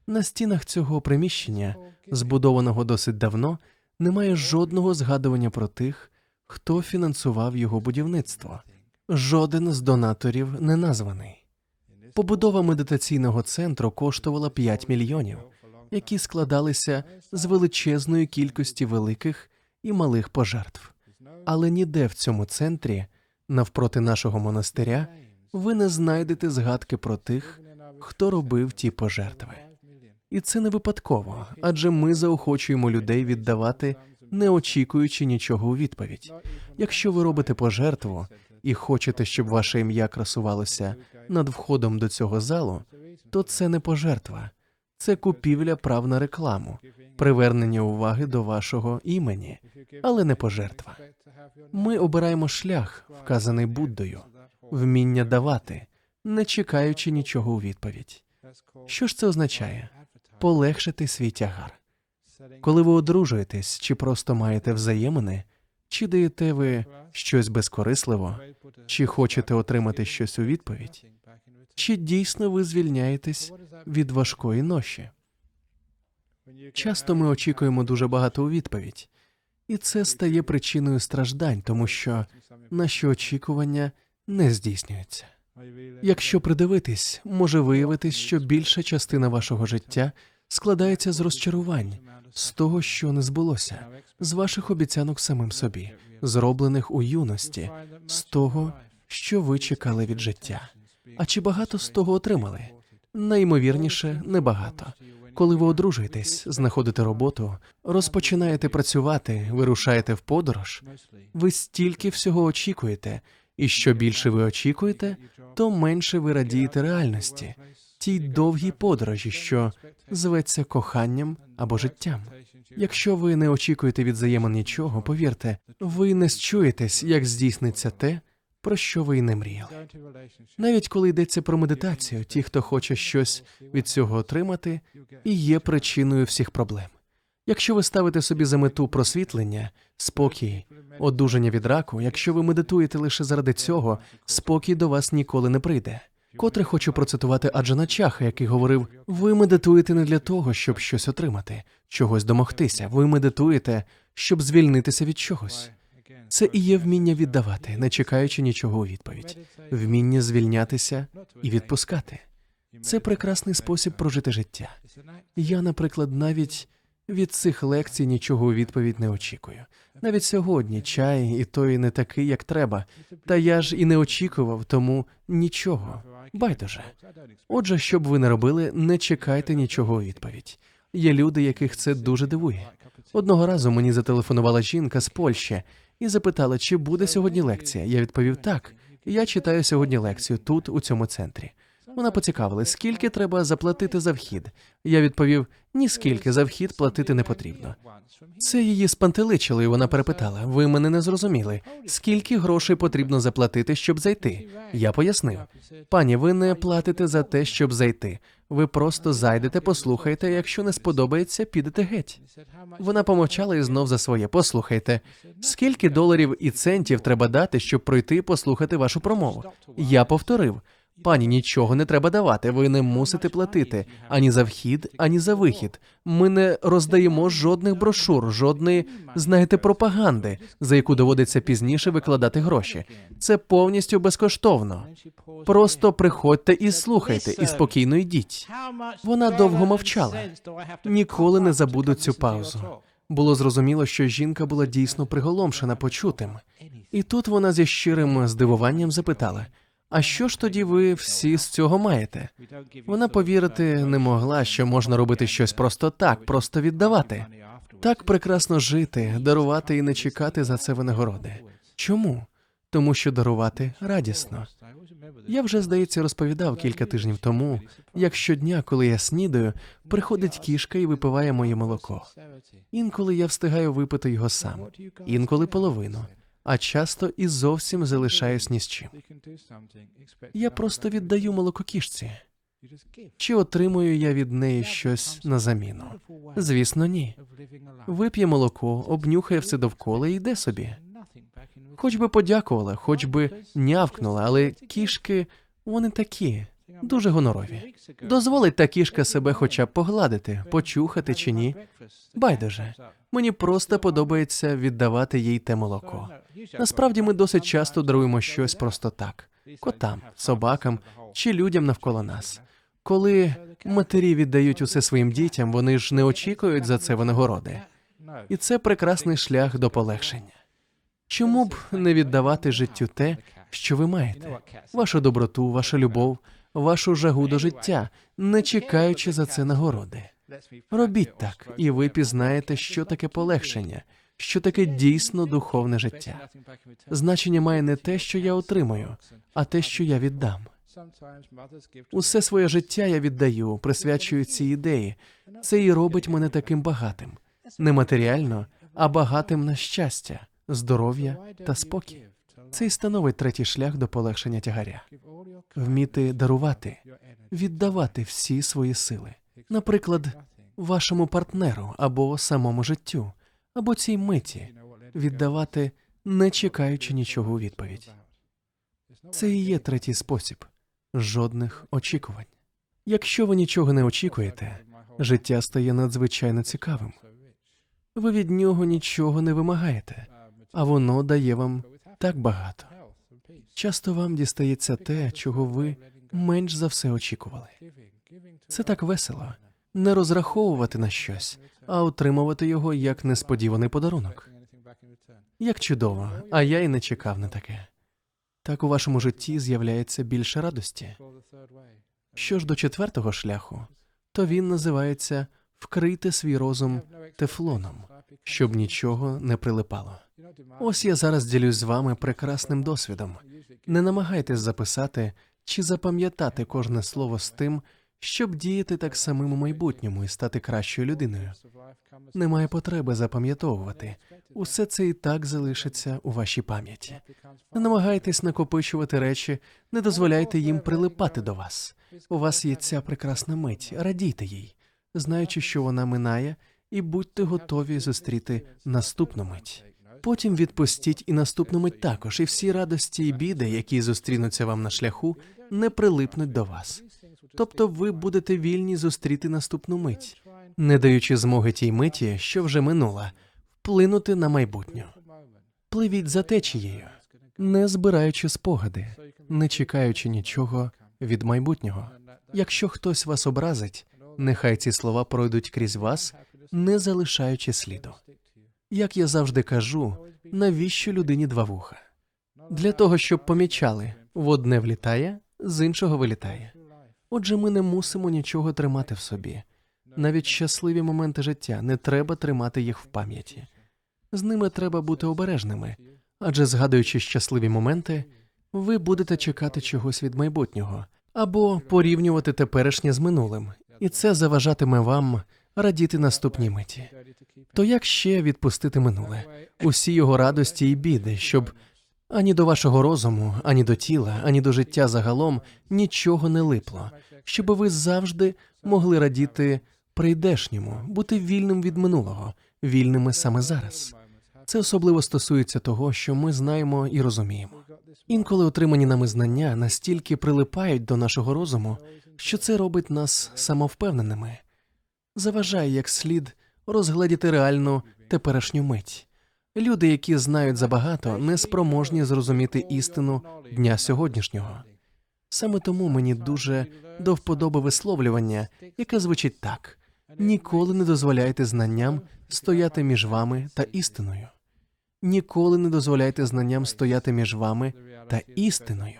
На стінах цього приміщення, збудованого досить давно, немає жодного згадування про тих, хто фінансував його будівництво. Жоден з донаторів не названий. Побудова медитаційного центру коштувала 5 мільйонів, які складалися з величезної кількості великих і малих пожертв. Але ніде в цьому центрі навпроти нашого монастиря, ви не знайдете згадки про тих, хто робив ті пожертви. І це не випадково, адже ми заохочуємо людей віддавати, не очікуючи нічого у відповідь. Якщо ви робите пожертву і хочете, щоб ваше ім'я красувалося над входом до цього залу, то це не пожертва. Це купівля прав на рекламу, привернення уваги до вашого імені, але не пожертва. Ми обираємо шлях, вказаний Буддою, вміння давати, не чекаючи нічого у відповідь. Що ж це означає? Полегшити свій тягар. Коли ви одружуєтесь, чи просто маєте взаємини, чи даєте ви щось безкорисливо, чи хочете отримати щось у відповідь, чи дійсно ви звільняєтесь від важкої ноші? Часто ми очікуємо дуже багато у відповідь, і це стає причиною страждань, тому що наші очікування не здійснюються. Якщо придивитись, може виявитись, що більша частина вашого життя складається з розчарувань, з того, що не збулося, з ваших обіцянок самим собі, зроблених у юності, з того, що ви чекали від життя. А чи багато з того отримали? Найімовірніше, небагато. Коли ви одружуєтесь, знаходите роботу, розпочинаєте працювати, вирушаєте в подорож, ви стільки всього очікуєте, і що більше ви очікуєте, то менше ви радієте реальності, тій довгій подорожі, що зветься коханням або життям. Якщо ви не очікуєте від взаємин нічого, повірте, ви не счуєтесь, як здійсниться те, про що ви й не мріяли. Навіть коли йдеться про медитацію, ті, хто хоче щось від цього отримати, і є причиною всіх проблем. Якщо ви ставите собі за мету просвітлення, спокій, одужання від раку, якщо ви медитуєте лише заради цього, спокій до вас ніколи не прийде. Котре хочу процитувати Аджана Чаха, який говорив: «Ви медитуєте не для того, щоб щось отримати, чогось домогтися. Ви медитуєте, щоб звільнитися від чогось». Це і є вміння віддавати, не чекаючи нічого у відповідь. Вміння звільнятися і відпускати. Це прекрасний спосіб прожити життя. Я, наприклад, навіть від цих лекцій нічого у відповідь не очікую. Навіть сьогодні чай і той не такий, як треба. Та я ж і не очікував, тому нічого. Байдуже. Отже, що б ви не робили, не чекайте нічого у відповідь. Є люди, яких це дуже дивує. Одного разу мені зателефонувала жінка з Польщі і запитала, чи буде сьогодні лекція. Я відповів: так, я читаю сьогодні лекцію тут, у цьому центрі. Вона поцікавилась, скільки треба заплатити за вхід. Я відповів: ні скільки, за вхід платити не потрібно. Це її спантеличило, і вона перепитала: ви мене не зрозуміли, скільки грошей потрібно заплатити, щоб зайти? Я пояснив: пані, ви не платите за те, щоб зайти. Ви просто зайдете, послухаєте, якщо не сподобається, підете геть. Вона помовчала і знов за своє: послухайте, скільки доларів і центів треба дати, щоб пройти і послухати вашу промову? Я повторив: пані, нічого не треба давати, ви не мусите платити ані за вхід, ані за вихід. Ми не роздаємо жодних брошур, жодної, знаєте, пропаганди, за яку доводиться пізніше викладати гроші. Це повністю безкоштовно. Просто приходьте і слухайте, і спокійно йдіть. Вона довго мовчала. Ніколи не забуду цю паузу. Було зрозуміло, що жінка була дійсно приголомшена почутим. І тут вона зі щирим здивуванням запитала: а що ж тоді ви всі з цього маєте? Вона повірити не могла, що можна робити щось просто так, просто віддавати. Так прекрасно жити, дарувати і не чекати за це винагороди. Чому? Тому що дарувати радісно. Я вже, здається, розповідав кілька тижнів тому, як щодня, коли я снідаю, приходить кішка і випиває моє молоко. Інколи я встигаю випити його сам, інколи половину. А часто і зовсім залишаюсь ні з чим. Я просто віддаю молоко кішці. Чи отримую я від неї щось на заміну? Звісно, ні. Вип'є молоко, обнюхає все довкола і йде собі. Хоч би подякувала, хоч би нявкнула, але кішки, вони такі, дуже гонорові. Дозволить та кішка себе хоча б погладити, почухати чи ні? Байдуже. Мені просто подобається віддавати їй те молоко. Насправді ми досить часто даруємо щось просто так. Котам, собакам чи людям навколо нас. Коли матері віддають усе своїм дітям, вони ж не очікують за це винагороди. І це прекрасний шлях до полегшення. Чому б не віддавати життю те, що ви маєте, вашу доброту, вашу любов, вашу жагу до життя, не чекаючи за це нагороди. Робіть так, і ви пізнаєте, що таке полегшення, що таке дійсно духовне життя. Значення має не те, що я отримаю, а те, що я віддам. Усе своє життя я віддаю, присвячую цій ідеї. Це і робить мене таким багатим. Не матеріально, а багатим на щастя, здоров'я та спокій. Це і становить третій шлях до полегшення тягаря. Вміти дарувати, віддавати всі свої сили. Наприклад, вашому партнеру або самому життю, або цій миті. Віддавати, не чекаючи нічого у відповідь. Це і є третій спосіб. Жодних очікувань. Якщо ви нічого не очікуєте, життя стає надзвичайно цікавим. Ви від нього нічого не вимагаєте, а воно дає вам так багато. Часто вам дістається те, чого ви менш за все очікували. Це так весело. Не розраховувати на щось, а отримувати його як несподіваний подарунок. Як чудово, а я й не чекав на таке. Так у вашому житті з'являється більше радості. Що ж до четвертого шляху, то він називається «вкрити свій розум тефлоном, щоб нічого не прилипало». Ось я зараз ділюсь з вами прекрасним досвідом. Не намагайтесь записати чи запам'ятати кожне слово з тим, щоб діяти так самим у майбутньому і стати кращою людиною. Немає потреби запам'ятовувати. Усе це і так залишиться у вашій пам'яті. Не намагайтесь накопичувати речі, не дозволяйте їм прилипати до вас. У вас є ця прекрасна мить, радійте їй, знаючи, що вона минає, і будьте готові зустріти наступну мить. Потім відпустіть і наступну мить також, і всі радості і біди, які зустрінуться вам на шляху, не прилипнуть до вас. Тобто ви будете вільні зустріти наступну мить, не даючи змоги тій миті, що вже минула, вплинути на майбутню. Пливіть за течією, не збираючи спогади, не чекаючи нічого від майбутнього. Якщо хтось вас образить, нехай ці слова пройдуть крізь вас, не залишаючи сліду. Як я завжди кажу, навіщо людині два вуха? Для того, щоб помічали, в одне влітає, з іншого вилітає. Отже, ми не мусимо нічого тримати в собі. Навіть щасливі моменти життя, не треба тримати їх в пам'яті. З ними треба бути обережними, адже згадуючи щасливі моменти, ви будете чекати чогось від майбутнього, або порівнювати теперішнє з минулим, і це заважатиме вам радіти наступній миті. То як ще відпустити минуле? Усі його радості і біди, щоб ані до вашого розуму, ані до тіла, ані до життя загалом нічого не липло, щоб ви завжди могли радіти прийдешньому, бути вільним від минулого, вільними саме зараз. Це особливо стосується того, що ми знаємо і розуміємо. Інколи отримані нами знання настільки прилипають до нашого розуму, що це робить нас самовпевненими. Заважає як слід розгледіти реальну теперішню мить. Люди, які знають забагато, не спроможні зрозуміти істину дня сьогоднішнього. Саме тому мені дуже до вподоби висловлювання, яке звучить так: «Ніколи не дозволяйте знанням стояти між вами та істиною». Ніколи не дозволяйте знанням стояти між вами та істиною.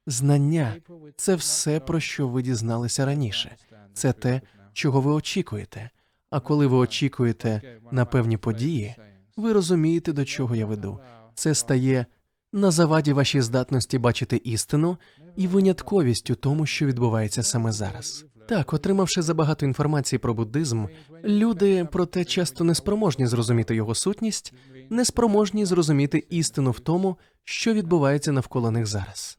Знання – це все, про що ви дізналися раніше. Це те, чого ви очікуєте. А коли ви очікуєте на певні події, ви розумієте, до чого я веду. Це стає на заваді вашій здатності бачити істину і винятковість у тому, що відбувається саме зараз. Так, отримавши забагато інформації про буддизм, люди, проте, часто неспроможні зрозуміти його сутність, неспроможні зрозуміти істину в тому, що відбувається навколо них зараз.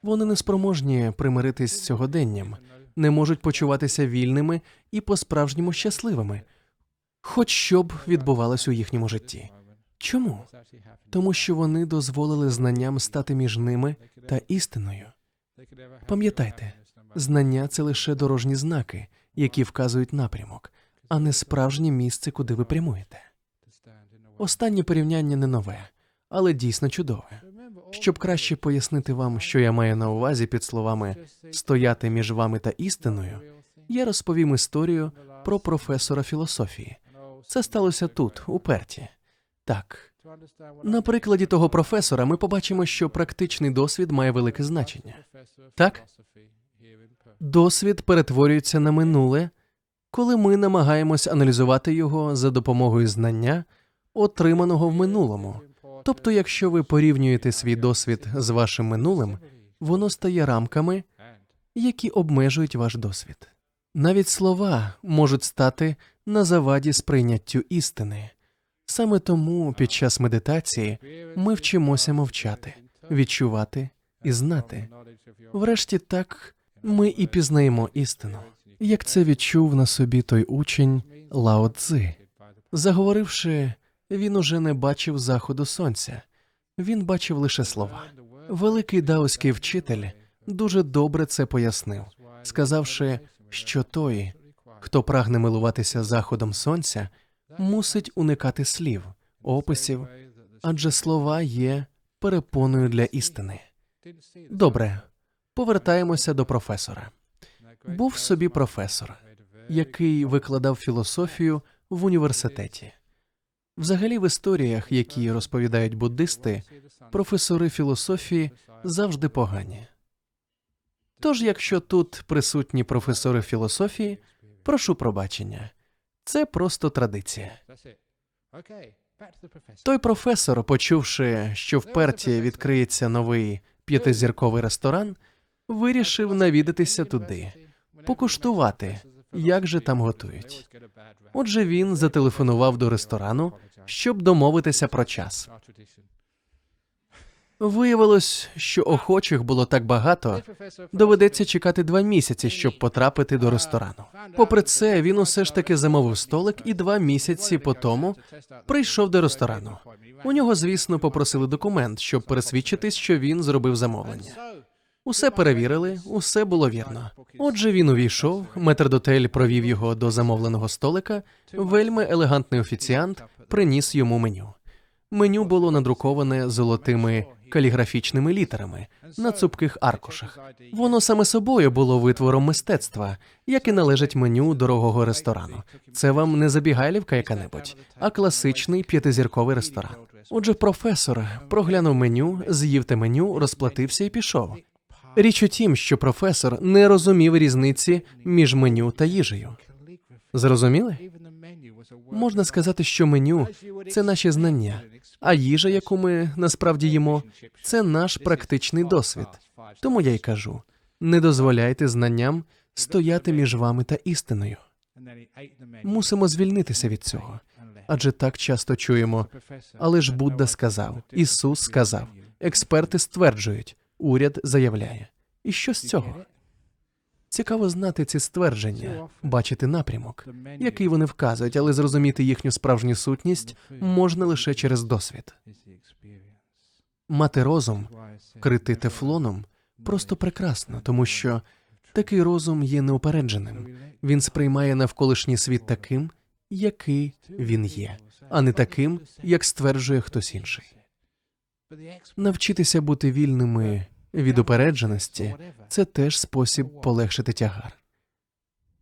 Вони неспроможні примиритись з сьогоденням, не можуть почуватися вільними і по-справжньому щасливими, хоч що б відбувалось у їхньому житті. Чому? Тому що вони дозволили знанням стати між ними та істиною. Пам'ятайте, знання – це лише дорожні знаки, які вказують напрямок, а не справжнє місце, куди ви прямуєте. Останнє порівняння не нове, але дійсно чудове. Щоб краще пояснити вам, що я маю на увазі під словами «стояти між вами та істиною», я розповім історію про професора філософії. Це сталося тут, у Перті. Так, На прикладі того професора ми побачимо, що практичний досвід має велике значення. Так? Досвід перетворюється на минуле, коли ми намагаємось аналізувати його за допомогою знання, отриманого в минулому. Тобто, якщо ви порівнюєте свій досвід з вашим минулим, воно стає рамками, які обмежують ваш досвід. Навіть слова можуть стати на заваді сприйняттю істини. Саме тому під час медитації ми вчимося мовчати, відчувати і знати. Врешті так ми і пізнаємо істину, як це відчув на собі той учень Лао Цзи. Заговоривши, він уже не бачив заходу сонця, він бачив лише слова. Великий даоський вчитель дуже добре це пояснив, сказавши, що той, хто прагне милуватися заходом сонця, мусить уникати слів, описів, адже слова є перепоною для істини. Добре, повертаємося до професора. Був собі професор, який викладав філософію в університеті. Взагалі в історіях, які розповідають буддисти, професори філософії завжди погані. Тож, якщо тут присутні професори філософії, прошу пробачення. Це просто традиція. Той професор, почувши, що в Перті відкриється новий 5-зірковий ресторан, вирішив навідатися туди, покуштувати, як же там готують. Отже, він зателефонував до ресторану, щоб домовитися про час. Виявилось, що охочих було так багато, доведеться чекати 2 місяці, щоб потрапити до ресторану. Попри це, він усе ж таки замовив столик і 2 місяці по тому прийшов до ресторану. У нього, звісно, попросили документ, щоб пересвідчитись, що він зробив замовлення. Усе перевірили, усе було вірно. Отже, він увійшов, метрдотель провів його до замовленого столика, вельми елегантний офіціант приніс йому меню. Меню було надруковане золотими каліграфічними літерами на цупких аркушах. Воно саме собою було витвором мистецтва, як і належить меню дорогого ресторану. Це вам не забігайлівка яка-небудь, а класичний 5-зірковий ресторан. Отже, професор проглянув меню, з'їв те меню, розплатився і пішов. Річ у тім, що професор не розумів різниці між меню та їжею. Зрозуміли? Можна сказати, що меню – це наші знання, а їжа, яку ми насправді їмо – це наш практичний досвід. Тому я й кажу, не дозволяйте знанням стояти між вами та істиною. Мусимо звільнитися від цього, адже так часто чуємо, але ж Будда сказав, Ісус сказав, експерти стверджують, уряд заявляє. І що з цього? Цікаво знати ці ствердження, бачити напрямок, який вони вказують, але зрозуміти їхню справжню сутність можна лише через досвід. Мати розум, вкритий тефлоном, просто прекрасно, тому що такий розум є неупередженим. Він сприймає навколишній світ таким, який він є, а не таким, як стверджує хтось інший. Навчитися бути вільними від упередженості – це теж спосіб полегшити тягар.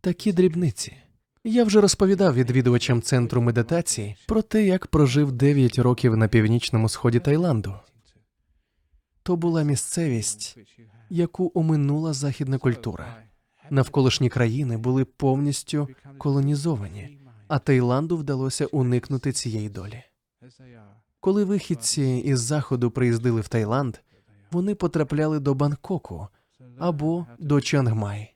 Такі дрібниці. Я вже розповідав відвідувачам центру медитації про те, як прожив 9 років на північному сході Таїланду. То була місцевість, яку оминула західна культура. Навколишні країни були повністю колонізовані, а Таїланду вдалося уникнути цієї долі. Коли вихідці із Заходу приїздили в Таїланд, вони потрапляли до Бангкоку або до Чангмай.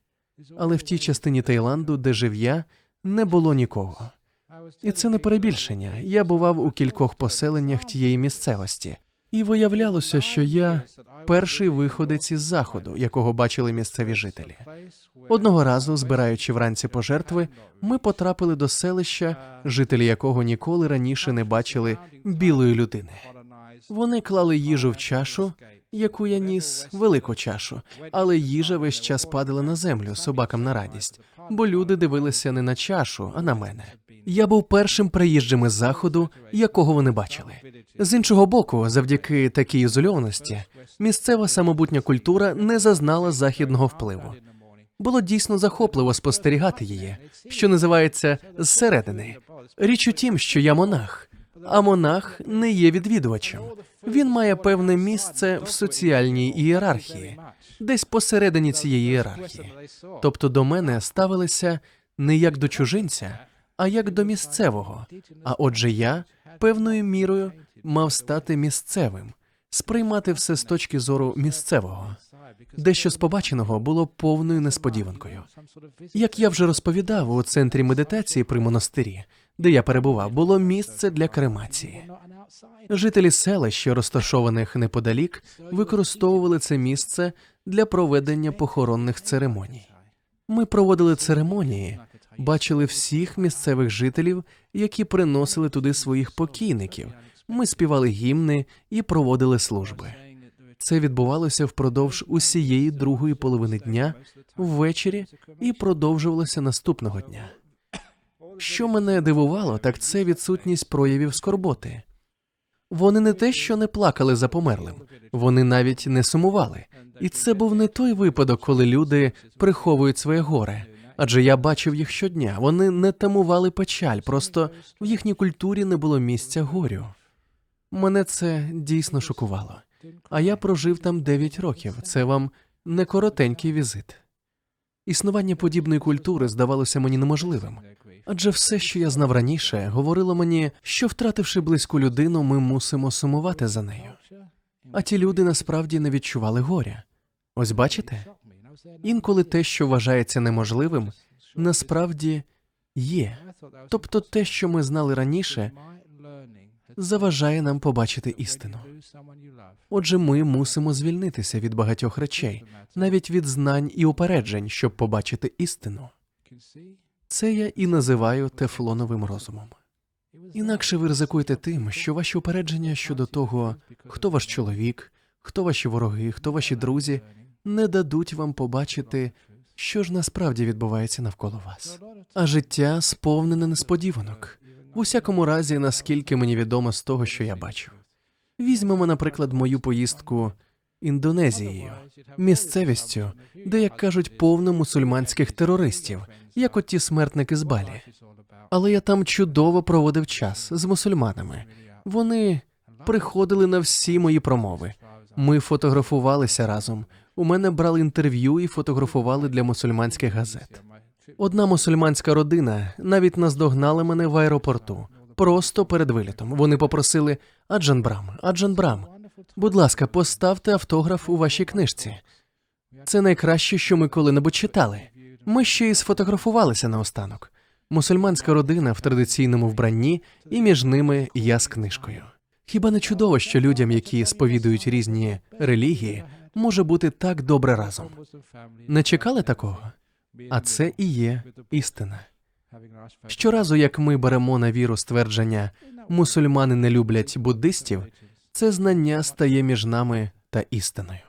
Але в тій частині Таїланду, де жив я, не було нікого. І це не перебільшення. Я бував у кількох поселеннях тієї місцевості. І виявлялося, що я перший виходець із Заходу, якого бачили місцеві жителі. Одного разу, збираючи вранці пожертви, ми потрапили до селища, жителі якого ніколи раніше не бачили білої людини. Вони клали їжу в чашу, яку я ніс, велику чашу, але їжа весь час падала на землю собакам на радість, бо люди дивилися не на чашу, а на мене. Я був першим приїжджим із Заходу, якого вони бачили. З іншого боку, завдяки такій ізольованості, місцева самобутня культура не зазнала західного впливу. Було дійсно захопливо спостерігати її, що називається, зсередини. Річ у тім, що я монах, А монах не є відвідувачем. Він має певне місце в соціальній ієрархії, десь посередині цієї ієрархії. Тобто до мене ставилися не як до чужинця, а як до місцевого. А отже я, певною мірою, мав стати місцевим, сприймати все з точки зору місцевого. Дещо з побаченого було повною несподіванкою. Як я вже розповідав, у центрі медитації при монастирі, де я перебував, було місце для кремації. Жителі селищ, розташованих неподалік, використовували це місце для проведення похоронних церемоній. Ми проводили церемонії, бачили всіх місцевих жителів, які приносили туди своїх покійників. Ми співали гімни і проводили служби. Це відбувалося впродовж усієї другої половини дня, ввечері, і продовжувалося наступного дня. Що мене дивувало, так це відсутність проявів скорботи. Вони не те, що не плакали за померлим, вони навіть не сумували. І це був не той випадок, коли люди приховують своє горе. Адже я бачив їх щодня, вони не тамували печаль, просто в їхній культурі не було місця горю. Мене це дійсно шокувало. А я прожив там 9 років, це вам не коротенький візит. Існування подібної культури здавалося мені неможливим. Адже все, що я знав раніше, говорило мені, що, втративши близьку людину, ми мусимо сумувати за нею. А ті люди насправді не відчували горя. Ось бачите? Інколи те, що вважається неможливим, насправді є. Тобто те, що ми знали раніше, заважає нам побачити істину. Отже, ми мусимо звільнитися від багатьох речей, навіть від знань і упереджень, щоб побачити істину. Це я і називаю тефлоновим розумом. Інакше ви ризикуєте тим, що ваші упередження щодо того, хто ваш чоловік, хто ваші вороги, хто ваші друзі, не дадуть вам побачити, що ж насправді відбувається навколо вас. А життя сповнене несподіванок. В усякому разі, наскільки мені відомо з того, що я бачу. Візьмемо, наприклад, мою поїздку Індонезією, місцевістю, де, як кажуть, повно мусульманських терористів, як от ті смертники з Балі. Але я там чудово проводив час з мусульманами. Вони приходили на всі мої промови. Ми фотографувалися разом. У мене брали інтерв'ю і фотографували для мусульманських газет. Одна мусульманська родина навіть наздогнала мене в аеропорту, просто перед вилітом. Вони попросили: Аджан Брам, будь ласка, поставте автограф у вашій книжці. Це найкраще, що ми коли-небудь читали. Ми ще й сфотографувалися наостанок. Мусульманська родина в традиційному вбранні, і між ними я з книжкою. Хіба не чудово, що людям, які сповідують різні релігії, може бути так добре разом? Не чекали такого? А це і є істина. Щоразу, як ми беремо на віру ствердження «мусульмани не люблять буддистів», це знання стає між нами та істиною.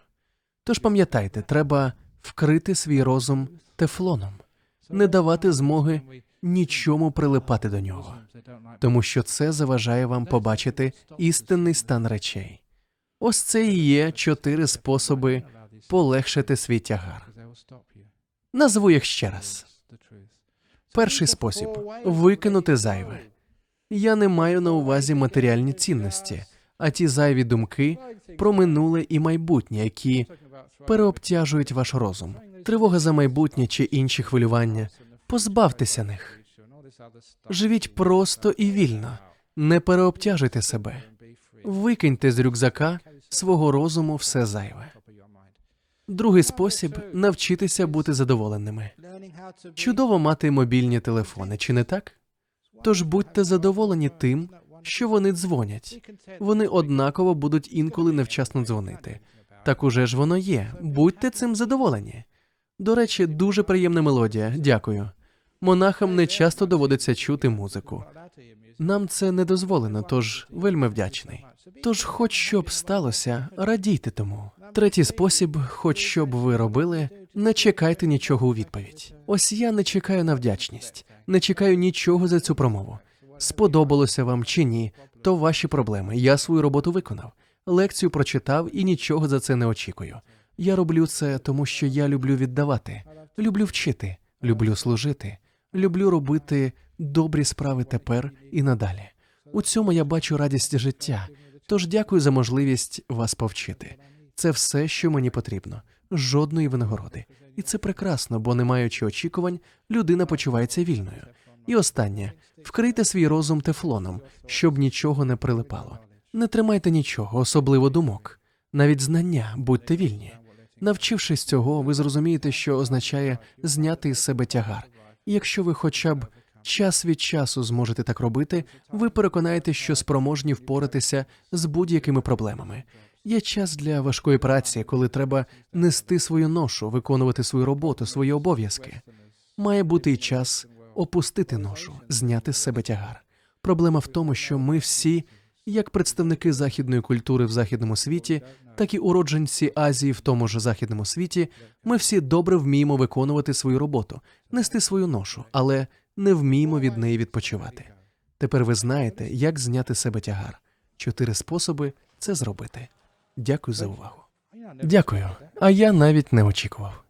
Тож пам'ятайте, треба вкрити свій розум тефлоном, не давати змоги нічому прилипати до нього, тому що це заважає вам побачити істинний стан речей. Ось це і є 4 способи полегшити свій тягар. Назву їх ще раз. Перший спосіб – викинути зайве. Я не маю на увазі матеріальні цінності, а ті зайві думки про минуле і майбутнє, які переобтяжують ваш розум. Тривога за майбутнє чи інші хвилювання. Позбавтеся них. Живіть просто і вільно. Не переобтяжуйте себе. Викиньте з рюкзака свого розуму все зайве. Другий спосіб – навчитися бути задоволеними. Чудово мати мобільні телефони, чи не так? Тож будьте задоволені тим, що вони дзвонять. Вони однаково будуть інколи невчасно дзвонити. Так уже ж воно є. Будьте цим задоволені. До речі, дуже приємна мелодія. Дякую. Монахам не часто доводиться чути музику. Нам це не дозволено, тож вельми вдячний. Тож, хоч що б сталося, радійте тому. Третій спосіб, хоч що б ви робили, не чекайте нічого у відповідь. Ось я не чекаю на вдячність, не чекаю нічого за цю промову. Сподобалося вам чи ні, то ваші проблеми. Я свою роботу виконав. Лекцію прочитав і нічого за це не очікую. Я роблю це, тому що я люблю віддавати, люблю вчити, люблю служити, люблю робити добрі справи тепер і надалі. У цьому я бачу радість життя. Тож дякую за можливість вас повчити. Це все, що мені потрібно. Жодної винагороди. І це прекрасно, бо не маючи очікувань, людина почувається вільною. І останнє. Вкрийте свій розум тефлоном, щоб нічого не прилипало. Не тримайте нічого, особливо думок. Навіть знання, будьте вільні. Навчившись цього, ви зрозумієте, що означає зняти із себе тягар. І якщо ви хоча б час від часу зможете так робити, ви переконаєтесь, що спроможні впоратися з будь-якими проблемами. Є час для важкої праці, коли треба нести свою ношу, виконувати свою роботу, свої обов'язки. Має бути і час опустити ношу, зняти з себе тягар. Проблема в тому, що ми всі, як представники західної культури в західному світі, так і уродженці Азії в тому ж західному світі, ми всі добре вміємо виконувати свою роботу, нести свою ношу, але не вміємо від неї відпочивати. Тепер ви знаєте, як зняти з себе тягар. 4 способи це зробити. Дякую за увагу. Дякую. А я навіть не очікував.